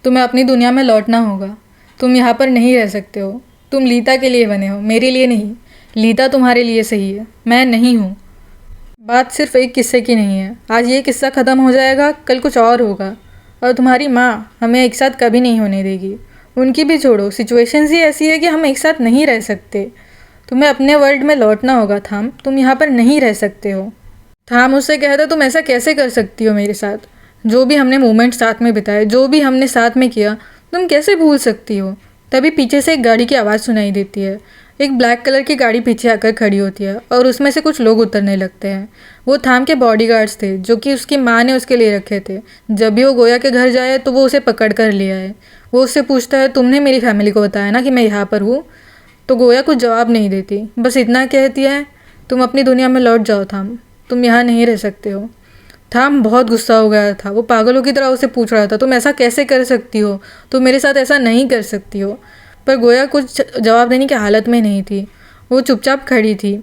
तुम्हें अपनी दुनिया में लौटना होगा। तुम यहाँ पर नहीं रह सकते हो। तुम लीता के लिए बने हो, मेरे लिए नहीं। लीता तुम्हारे लिए सही है, मैं नहीं हूँ। बात सिर्फ एक किस्से की नहीं है। आज ये किस्सा ख़त्म हो जाएगा, कल कुछ और होगा। और तुम्हारी माँ हमें एक साथ कभी नहीं होने देगी। उनकी भी छोड़ो, सिचुएशंस ही ऐसी है कि हम एक साथ नहीं रह सकते। तुम्हें अपने वर्ल्ड में लौटना होगा थाम। तुम यहाँ पर नहीं रह सकते हो। थाम उससे कहता, तुम ऐसा कैसे कर सकती हो मेरे साथ? जो भी हमने मोमेंट साथ में बिताए, जो भी हमने साथ में किया, तुम कैसे भूल सकती हो? तभी पीछे से एक गाड़ी की आवाज़ सुनाई देती है। एक ब्लैक कलर की गाड़ी पीछे आकर खड़ी होती है और उसमें से कुछ लोग उतरने लगते हैं। वो थाम के बॉडीगार्ड्स थे जो कि उसकी माँ ने उसके लिए रखे थे। जब भी वो गोया के घर जाए तो वो उसे पकड़ कर ले आए। वो उससे पूछता है, तुमने मेरी फैमिली को बताया ना कि मैं यहाँ पर हूँ? तो गोया कुछ जवाब नहीं देती, बस इतना कहती है, तुम अपनी दुनिया में लौट जाओ थाम। तुम यहाँ नहीं रह सकते हो। थाम बहुत गुस्सा हो गया था। वो पागलों की तरह उसे पूछ रहा था, तुम ऐसा कैसे कर सकती हो? तुम मेरे साथ ऐसा नहीं कर सकती हो। पर गोया कुछ जवाब देने की हालत में नहीं थी। वो चुपचाप खड़ी थी।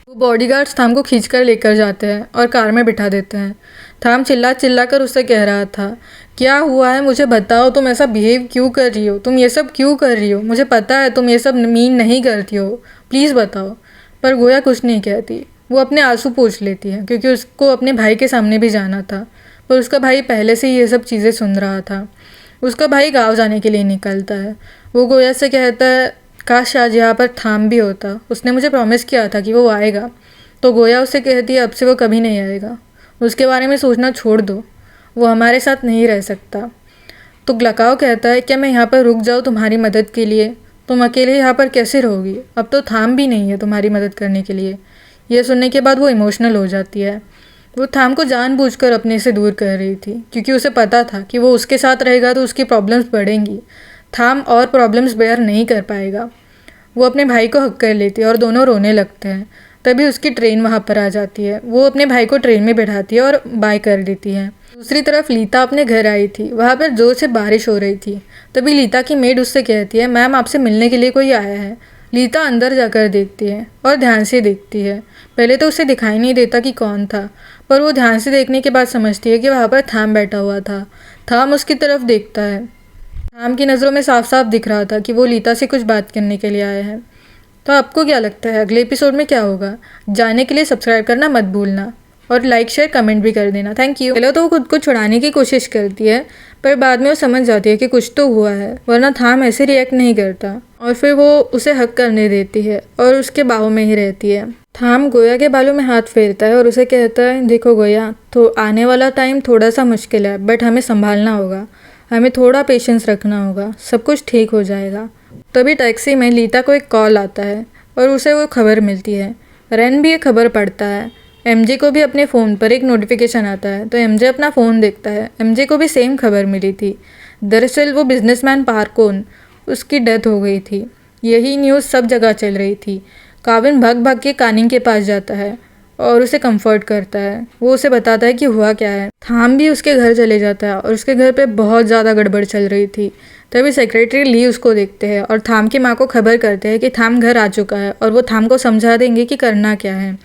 वो बॉडीगार्ड्स थाम को खींचकर लेकर जाते हैं और कार में बिठा देते हैं। थाम चिल्ला चिल्ला कर उससे कह रहा था, क्या हुआ है मुझे बताओ, तुम ऐसा बिहेव क्यों कर रही हो? तुम ये सब क्यों कर रही हो? मुझे पता है तुम ये सब मीन नहीं करती हो, प्लीज़ बताओ। पर गोया कुछ नहीं कहती। वो अपने आंसू पोंछ लेती है क्योंकि उसको अपने भाई के सामने भी जाना था। पर उसका भाई पहले से ही ये सब चीज़ें सुन रहा था। उसका भाई गाँव जाने के लिए निकलता है। वो गोया से कहता है, काश आज यहाँ पर थाम भी होता। उसने मुझे प्रॉमिस किया था कि वो आएगा। तो गोया उससे कहती है, अब से वो कभी नहीं आएगा। उसके बारे में सोचना छोड़ दो। वो हमारे साथ नहीं रह सकता। तो लकाओ कहता है, क्या मैं यहाँ पर रुक जाऊँ तुम्हारी मदद के लिए? तुम अकेले यहाँ पर कैसे रहोगी? अब तो थाम भी नहीं है तुम्हारी मदद करने के लिए। यह सुनने के बाद वो इमोशनल हो जाती है। वो थाम को जानबूझकर अपने से दूर कर रही थी क्योंकि उसे पता था कि वो उसके साथ रहेगा तो उसकी प्रॉब्लम्स बढ़ेंगी। थाम और प्रॉब्लम्स बेयर नहीं कर पाएगा। वो अपने भाई को हक कर लेती है और दोनों रोने लगते हैं। तभी उसकी ट्रेन वहाँ पर आ जाती है। वो अपने भाई को ट्रेन में बैठाती है और बाय कर देती है। दूसरी तरफ लीता अपने घर आई थी। वहाँ पर जोर से बारिश हो रही थी। तभी लीता की मेड उससे कहती है, मैम आपसे मिलने के लिए कोई आया है। लीता अंदर जाकर देखती है और ध्यान से देखती है। पहले तो उसे दिखाई नहीं देता कि कौन था, पर वो ध्यान से देखने के बाद समझती है कि वहाँ पर थाम बैठा हुआ था। थाम उसकी तरफ देखता है। थाम की नज़रों में साफ साफ दिख रहा था कि वो लीता से कुछ बात करने के लिए आया है। तो आपको क्या लगता है अगले एपिसोड में क्या होगा? जानने के लिए सब्सक्राइब करना मत भूलना और लाइक शेयर कमेंट भी कर देना। Thank you. पहले तो वो खुद को छुड़ाने की कोशिश करती है, पर बाद में वो समझ जाती है कि कुछ तो हुआ है, वरना थाम ऐसे रिएक्ट नहीं करता। और फिर वो उसे हक करने देती है और उसके बाहों में ही रहती है। थाम गोया के बालों में हाथ फेरता है और उसे कहता है, देखो गोया, तो आने वाला टाइम थोड़ा सा मुश्किल है, बट हमें संभालना होगा। हमें थोड़ा पेशेंस रखना होगा। सब कुछ ठीक हो जाएगा। तभी टैक्सी में लीता को एक कॉल आता है और उसे वो खबर मिलती है। रेन भी ये खबर पढ़ता है। एमजे को भी अपने फ़ोन पर एक नोटिफिकेशन आता है, तो एमजे अपना फ़ोन देखता है। एमजे को भी सेम खबर मिली थी। दरअसल वो बिजनेसमैन पार्कोन, उसकी डेथ हो गई थी। यही न्यूज़ सब जगह चल रही थी। काविन भाग भाग के कानिंग के पास जाता है और उसे कंफर्ट करता है। वो उसे बताता है कि हुआ क्या है। थाम भी उसके घर चले जाता है और उसके घर पे बहुत ज़्यादा गड़बड़ चल रही थी। तभी सेक्रेटरी ली उसको देखते हैं और थाम की माँ को खबर करते हैं कि थाम घर आ चुका है और वो थाम को समझा देंगे कि करना क्या है।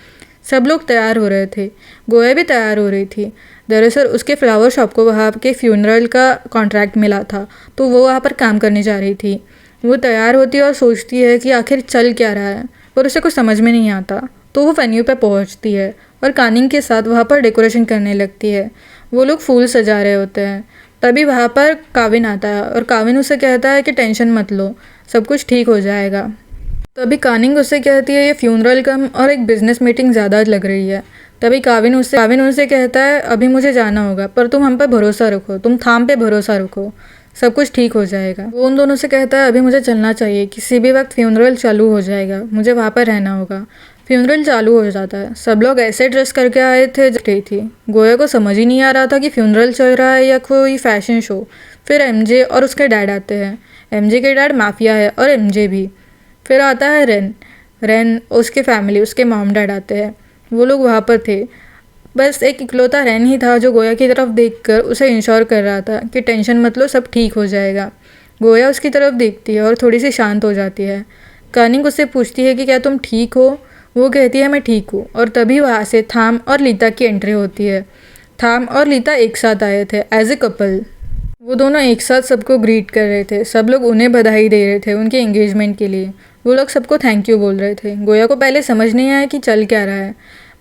सब लोग तैयार हो रहे थे। गोया भी तैयार हो रही थी। दरअसल उसके फ्लावर शॉप को वहाँ के फ्यूनरल का कॉन्ट्रैक्ट मिला था, तो वो वहाँ पर काम करने जा रही थी। वो तैयार होती है और सोचती है कि आखिर चल क्या रहा है, पर उसे कुछ समझ में नहीं आता। तो वो वेन्यू पे पहुँचती है और कानिंग के साथ वहाँ पर डेकोरेशन करने लगती है। वो लोग फूल सजा रहे होते हैं। तभी वहाँ पर काविन आता है और काविन उसे कहता है कि टेंशन मत लो, सब कुछ ठीक हो जाएगा। तभी कानिंग उससे कहती है, ये फ्यूनरल कम और एक बिजनेस मीटिंग ज़्यादा लग रही है। तभी काविन उनसे कहता है, अभी मुझे जाना होगा, पर तुम हम पे भरोसा रखो, तुम थाम पे भरोसा रखो। सब कुछ ठीक हो जाएगा। वो उन दोनों से कहता है अभी मुझे चलना चाहिए, किसी भी वक्त फ्यूनरल चालू हो जाएगा, मुझे वहाँ पर रहना होगा। फ्यूनरल चालू हो जाता है। सब लोग ऐसे ड्रेस करके आए थे जैसे थी। गोया को समझ ही नहीं आ रहा था कि फ्यूनरल चल रहा है या कोई फैशन शो। फिर एमजे और उसके डैड आते हैं। एमजे के डैड माफिया है और एमजे भी। फिर आता है रेन, उसके फैमिली, उसके मॉम डैड आते हैं। वो लोग वहाँ पर थे। बस एक इकलौता रेन ही था जो गोया की तरफ देखकर उसे इंश्योर कर रहा था कि टेंशन मत लो, सब ठीक हो जाएगा। गोया उसकी तरफ देखती है और थोड़ी सी शांत हो जाती है। कानिंग उससे पूछती है कि क्या तुम ठीक हो? वो कहती है मैं ठीक हूँ। और तभी वहाँ से थाम और लीता की एंट्री होती है। थाम और लीता एक साथ आए थे एज ए कपल। वो दोनों एक साथ सबको ग्रीट कर रहे थे। सब लोग उन्हें बधाई दे रहे थे उनके एंगेजमेंट के लिए। वो लोग सबको थैंक यू बोल रहे थे। गोया को पहले समझ नहीं आया कि चल क्या रहा है,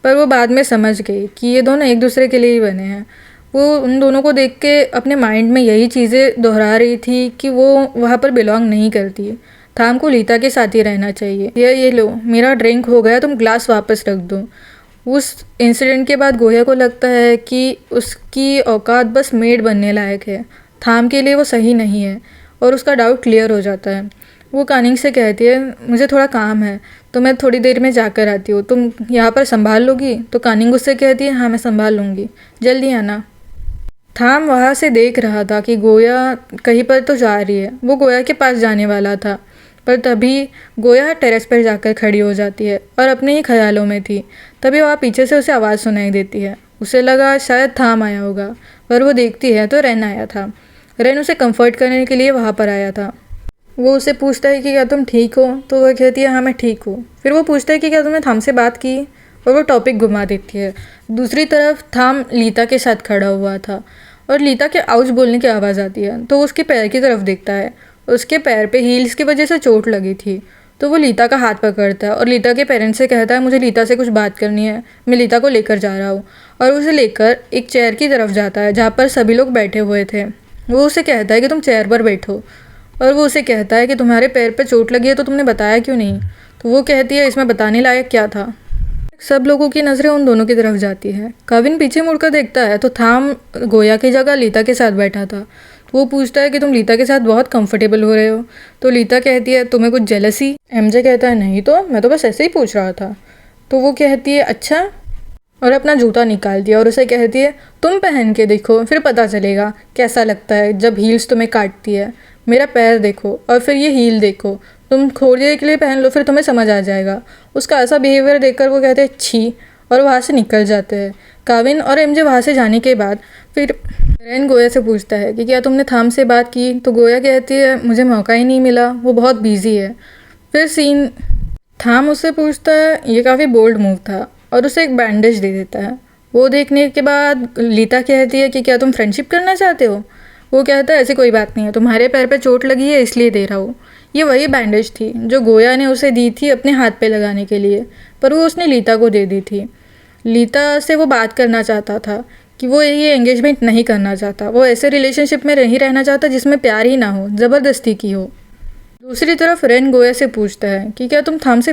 पर वो बाद में समझ गई कि ये दोनों एक दूसरे के लिए ही बने हैं। वो उन दोनों को देख के अपने माइंड में यही चीज़ें दोहरा रही थी कि वो वहाँ पर बिलोंग नहीं करती। थाम को लीता के साथ ही रहना चाहिए। ये लो, मेरा ड्रिंक हो गया, तुम ग्लास वापस रख दो। उस इंसिडेंट के बाद गोया को लगता है कि उसकी औकात बस मेड बनने लायक है, थाम के लिए वो सही नहीं है, और उसका डाउट क्लियर हो जाता है। वो कानिंग से कहती है मुझे थोड़ा काम है तो मैं थोड़ी देर में जाकर आती हूँ, तुम यहाँ पर संभाल लोगी? तो कानिंग उससे कहती है हाँ मैं संभाल लूँगी, जल्दी आना। थाम वहाँ से देख रहा था कि गोया कहीं पर तो जा रही है। वो गोया के पास जाने वाला था, पर तभी गोया टेरेस पर जाकर खड़ी हो जाती है और अपने ही ख्यालों में थी। तभी वहाँ पीछे से उसे आवाज़ सुनाई देती है। उसे लगा शायद थाम आया होगा, पर वो देखती है तो रेन आया था। रेन उसे कंफर्ट करने के लिए वहाँ पर आया था। वो उसे पूछता है कि क्या तुम ठीक हो? तो वह कहती है हाँ मैं ठीक हूँ। फिर वो पूछता है कि क्या तुमने थाम से बात की? और वो टॉपिक घुमा देती है। दूसरी तरफ थाम लीता के साथ खड़ा हुआ था और लीता के आउच बोलने की आवाज़ आती है तो वो उसके पैर की तरफ देखता है। उसके पैर पे हील्स की वजह से चोट लगी थी। तो वो लीता का हाथ पकड़ता है और लीता के पेरेंट्स से कहता है मुझे लीता से कुछ बात करनी है, मैं लीता को लेकर जा रहा हूँ। और उसे लेकर एक चेयर की तरफ जाता है जहाँ पर सभी लोग बैठे हुए थे। वो उसे कहता है कि तुम चेयर पर बैठो, और वो उसे कहता है कि तुम्हारे पैर पे चोट लगी है तो तुमने बताया क्यों नहीं? तो वो कहती है इसमें बताने लायक क्या था? सब लोगों की नज़रें उन दोनों की तरफ जाती है। काविन पीछे मुड़कर देखता है तो थाम गोया की जगह लीता के साथ बैठा था। तो वो पूछता है कि तुम लीता के साथ बहुत कंफर्टेबल हो रहे हो? तो लीता कहती है तुम्हें कुछ जेलसी? एमजे कहता है नहीं तो, मैं तो बस ऐसे ही पूछ रहा था। तो वो कहती है अच्छा, और अपना जूता निकाल दिया और उसे कहती है तुम पहन के देखो, फिर पता चलेगा कैसा लगता है जब हील्स तुम्हें काटती है। मेरा पैर देखो और फिर ये हील देखो, तुम थोड़ी देर के लिए पहन लो, फिर तुम्हें समझ आ जाएगा। उसका ऐसा बिहेवियर देखकर वो कहते हैं छी, और वहाँ से निकल जाते हैं। काविन और एमजे वहाँ से जाने के बाद फिर रेन गोया से पूछता है कि क्या तुमने थाम से बात की? तो गोया कहती है मुझे मौका ही नहीं मिला, वो बहुत बिजी है। फिर सीन थाम उससे पूछता है, ये काफ़ी बोल्ड मूव था, और उसे एक बैंडेज दे देता है। वो देखने के बाद लीता कहती है कि क्या तुम फ्रेंडशिप करना चाहते हो? वो कहता है ऐसी कोई बात नहीं है, तुम्हारे पैर पे चोट लगी है इसलिए दे रहा हूँ। ये वही बैंडेज थी जो गोया ने उसे दी थी अपने हाथ पे लगाने के लिए, पर वो उसने लीता को दे दी थी। लीता से वो बात करना चाहता था कि वो ये एंगेजमेंट नहीं करना चाहता, वो ऐसे रिलेशनशिप में नहीं रहना चाहता जिसमें प्यार ही ना हो, ज़बरदस्ती की हो। दूसरी तरफ रेन गोया से पूछता है कि क्या तुम थाम से